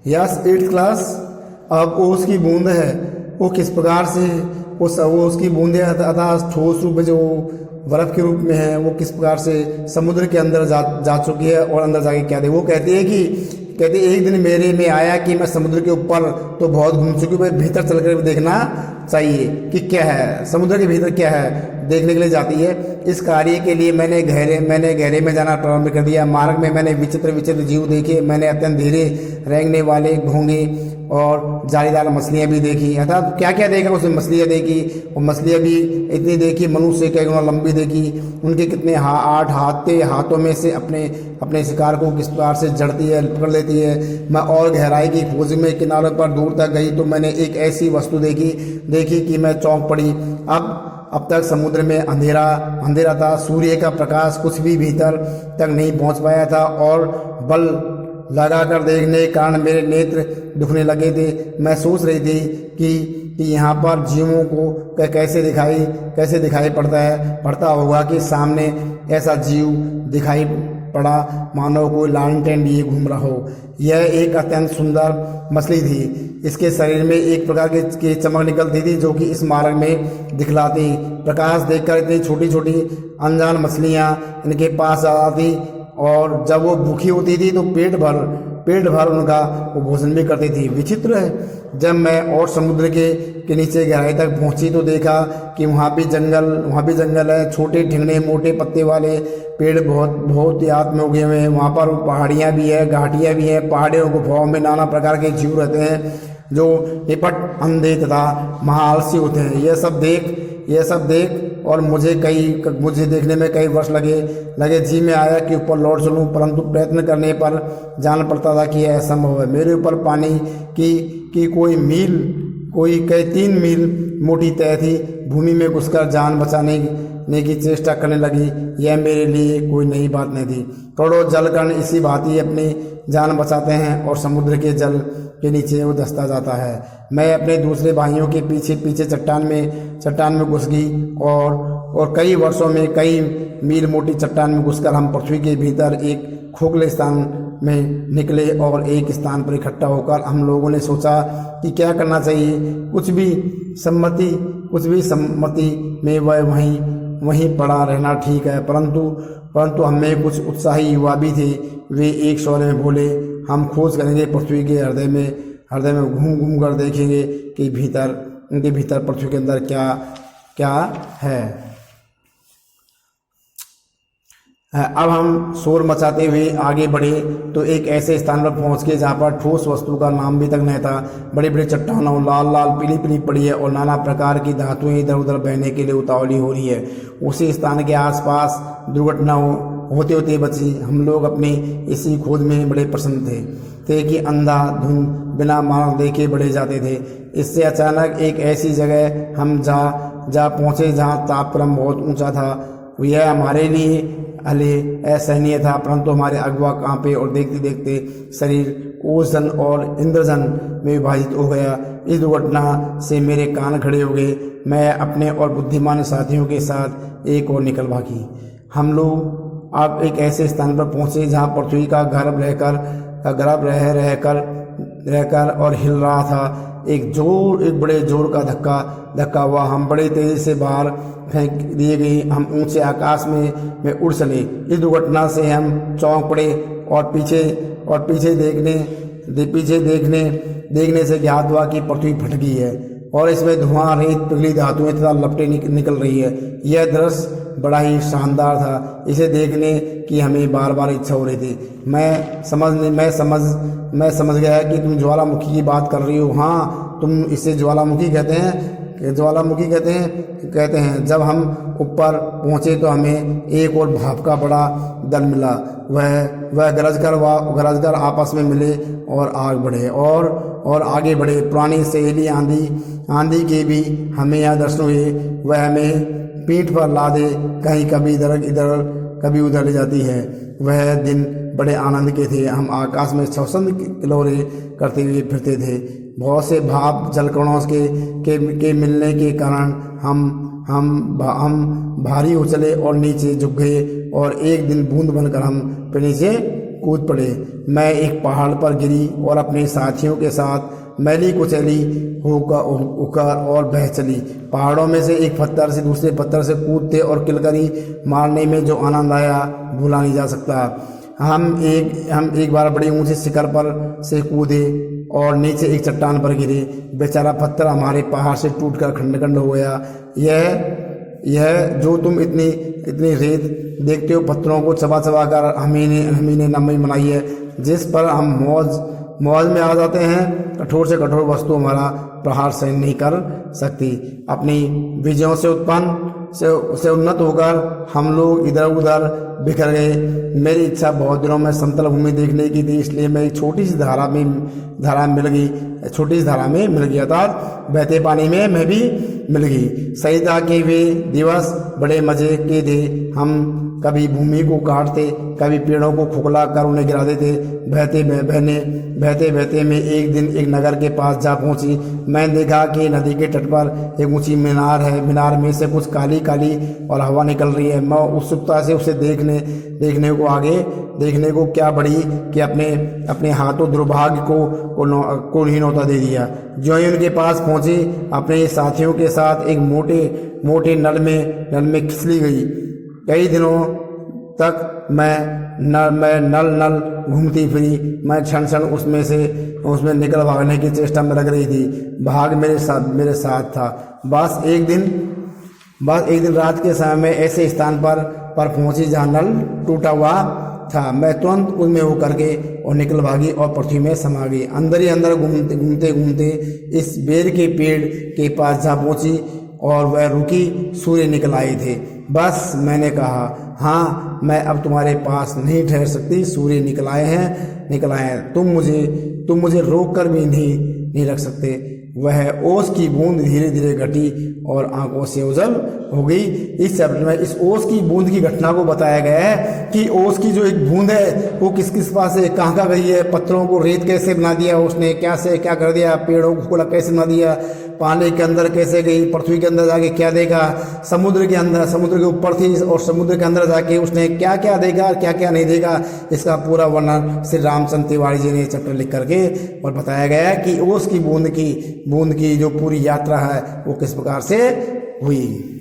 Yes 8th class. अब वो उसकी बूंद है, वो किस प्रकार से वो उसकी बूंदें अतः ठोस रूप में जो बर्फ के रूप में है, वो किस प्रकार से समुद्र के अंदर जा चुकी है और अंदर जाके क्या दे। वो कहती है एक दिन मेरे में आया कि मैं समुद्र के ऊपर तो बहुत घूम चुकी हूँ, भीतर चल कर देखना चाहिए कि क्या है समुद्र के भीतर क्या है, देखने के लिए जाती है। इस कार्य के लिए मैंने गहरे में जाना प्रारंभ कर दिया। मार्ग में मैंने विचित्र विचित्र जीव देखे। मैंने अत्यंत धीरे रेंगने वाले घोंगे और जालीदार मछलियां भी देखी। अर्थात क्या क्या देखा उसने, मछलियां देखी, और मछलियां भी इतनी देखी मनुष्य कई गुना लंबी देखी। उनके कितने 8 हाथों में से अपने शिकार को किस प्रकार से जड़ती है, पकड़ लेती है। मैं और गहराई की खोज में किनारों पर दूर तक गई तो मैंने एक ऐसी वस्तु देखी कि मैं चौंक पड़ी। अब तक समुद्र में अंधेरा था। सूर्य का प्रकाश कुछ भी भीतर तक नहीं पहुंच पाया था और बल लगाकर देखने के कारण मेरे नेत्र दुखने लगे थे। मैं सोच रही थी कि यहाँ पर जीवों को कैसे दिखाई पड़ता होगा कि सामने ऐसा जीव दिखाई पड़ा मानो कोई लालटेन लिए घूम रहा हो। यह एक अत्यंत सुंदर मछली थी। इसके शरीर में एक प्रकार की चमक निकलती थी जो कि इस मार्ग में दिखलाती। प्रकाश देखकर इतनी छोटी छोटी अनजान मछलियाँ इनके पास आती और जब वो भूखी होती थी तो पेट भर उनका वो भोजन भी करती थी। विचित्र है। जब मैं और समुद्र के नीचे गहराई तक पहुंची तो देखा कि वहाँ भी जंगल है। छोटे ठिंगने मोटे पत्ते वाले पेड़ बहुत याद में उगे हुए हैं। वहाँ पर पहाड़ियाँ भी है, घाटियाँ भी हैं। पहाड़ियों को गुफाओं में नाना प्रकार के जीव रहते हैं जो निपट अंधे तथा महाआलसी होते हैं। यह सब देख और मुझे देखने में कई वर्ष लगे। जी में आया कि ऊपर लौट चलूं, परंतु प्रयत्न करने पर जान पड़ता था कि यह असंभव है। मेरे ऊपर पानी की कोई 3 मील मोटी तय थी। भूमि में घुसकर जान बचाने की चेष्टा करने लगी। यह मेरे लिए कोई नई बात नहीं थी। करोड़ों जलकण इसी भांति अपनी जान बचाते हैं और समुद्र के जल के नीचे वो धंसता जाता है। मैं अपने दूसरे भाइयों के पीछे चट्टान में घुस गई और कई वर्षों में कई मील मोटी चट्टान में घुसकर हम पृथ्वी के भीतर एक खोखले स्थान में निकले और एक स्थान पर इकट्ठा होकर हम लोगों ने सोचा कि क्या करना चाहिए। कुछ भी सम्मति में वह वहीं पड़ा रहना ठीक है, परंतु हमें कुछ उत्साही युवा भी थे। वे एक स्वर में बोले, हम खोज करेंगे पृथ्वी के हृदय में घूम कर देखेंगे कि उनके भीतर पृथ्वी के अंदर क्या है। अब हम शोर मचाते हुए आगे बढ़े तो एक ऐसे स्थान पर पहुंच गए जहाँ पर ठोस वस्तु का नाम भी तक नहीं था। बड़ी बड़ी चट्टानों लाल पीली पड़ी है और नाना प्रकार की धातुएं इधर उधर बहने के लिए उतावली हो रही है। उसी स्थान के आसपास दुर्घटना होते बची। हम लोग अपनी इसी खोज में बड़े प्रसन्न थे कि अंधाधुंध बिना मानव देखे बढ़े जाते थे। इससे अचानक एक ऐसी जगह हम जा पहुँचे जहाँ तापक्रम बहुत ऊंचा था। यह हमारे लिए असहनीय था, परंतु हमारे अगवा कांपे और देखते देखते शरीर ओजन और इंद्रजन में विभाजित हो गया। इस दुर्घटना से मेरे कान खड़े हो गए। मैं अपने और बुद्धिमान साथियों के साथ एक और निकल भागी। हम लोग अब एक ऐसे स्थान पर पहुंचे जहां पृथ्वी का गर्भ रहकर और हिल रहा था। एक बड़े जोर का धक्का हुआ। हम बड़े तेजी से बाहर फेंक दिए गए। हम ऊंचे आकाश में उड़ चले। इस दुर्घटना से हम चौंक पड़े और पीछे देखने से ज्ञात हुआ कि पृथ्वी फट गई है और इसमें धुआं रेत पिघली धातुएं तथा लपटें निकल रही है। यह दृश्य बड़ा ही शानदार था। इसे देखने की हमें बार बार इच्छा हो रही थी। मैं समझ गया कि तुम ज्वालामुखी की बात कर रही हो। हाँ, तुम इसे ज्वालामुखी कहते हैं। जब हम ऊपर पहुंचे तो हमें एक और भाप का बड़ा दल मिला। वह गरजकर आपस में मिले और आगे बढ़े। पुरानी सहेली आंधी के भी हमें यहाँ दर्शन हुए। वह हमें पीठ पर लादे कहीं कभी कभी उधर ले जाती है। वह दिन बड़े आनंद के थे। हम आकाश में स्वच्छंद किलोरे करते हुए फिरते थे। बहुत से भाप जलकणों के मिलने के कारण हम भारी उछले और नीचे झुक गए और एक दिन बूंद बनकर हम फिर नीचे कूद पड़े। मैं एक पहाड़ पर गिरी और अपने साथियों के साथ मैली कुचैली होकर और बह चली। पहाड़ों में से एक पत्थर से दूसरे पत्थर से कूदते और किलकरी मारने में जो आनंद आया भूला नहीं जा सकता। हम एक बार बड़ी ऊंचे शिखर पर से कूदे और नीचे एक चट्टान पर गिरे। बेचारा पत्थर हमारे पहाड़ से टूटकर खंड खंड हो गया। यह जो तुम इतनी रेत देखते हो, पत्थरों को चबा चबा कर हमने नमी बनाई है, जिस पर हम मौज में आ जाते हैं। कठोर से कठोर वस्तु हमारा प्रहार सहन नहीं कर सकती। अपनी विजयों से उन्नत होकर हम लोग इधर उधर बिखर गए। मेरी इच्छा बहुत दिनों में समतल भूमि देखने की थी, इसलिए मैं एक छोटी सी धारा में मिल गई, अर्थात बहते पानी में मैं भी मिल गई। सही था कि वे दिवस बड़े मजे के थे। हम कभी भूमि को काटते, कभी पेड़ों को खोखला कर उन्हें गिरा देते। बहते बहते मैं एक दिन एक नगर के पास जा पहुंची। मैंने देखा कि नदी के तट पर एक ऊंची मीनार है। मीनार में से कुछ काली काली और हवा निकल रही है। मैं उत्सुकता से उसे देखने को क्या बढ़ी कि अपने हाथों दुर्भाग्य को ही न्योता दे दिया। जो ही उनके पास पहुंची, अपने साथियों के साथ एक मोटे नल में खिसली गई। कई दिनों तक मैं नल घूमती फिरी। मैं क्षण उसमें निकल भागने की चेष्टा में लग रही थी। भाग मेरे साथ था। बस एक दिन रात के समय में ऐसे स्थान पर पहुंची जहां नल टूटा हुआ था। मैं तुरंत उसमें हो करके और निकल भागी और पृथ्वी में समा गई। अंदर ही अंदर घूमते इस बेर के पेड़ के पास जा पहुंची और वह रुकी। सूर्य निकल आए थे। बस मैंने कहा, हाँ, मैं अब तुम्हारे पास नहीं ठहर सकती। सूर्य निकल आए हैं। तुम मुझे रोक कर भी नहीं रख सकते। वह ओस की बूंद धीरे धीरे घटी और आंखों से ओझल हो गई। इस चैप्टर में इस ओस की बूंद की घटना को बताया गया है कि ओस की जो एक बूंद है वो किस पास से कहाँ गई है। पत्थरों को रेत कैसे बना दिया उसने, क्या कर दिया, पेड़ों को कैसे बना दिया, पानी के अंदर कैसे गई, पृथ्वी के अंदर जाके क्या देखा, समुद्र के ऊपर थी और समुद्र के अंदर जाके उसने क्या क्या देखा, क्या क्या नहीं देखा, इसका पूरा वर्णन श्री रामचंद्र तिवारी जी ने चैप्टर लिख करके और बताया गया है कि ओस की बूंद की जो पूरी यात्रा है वो किस प्रकार से हुई।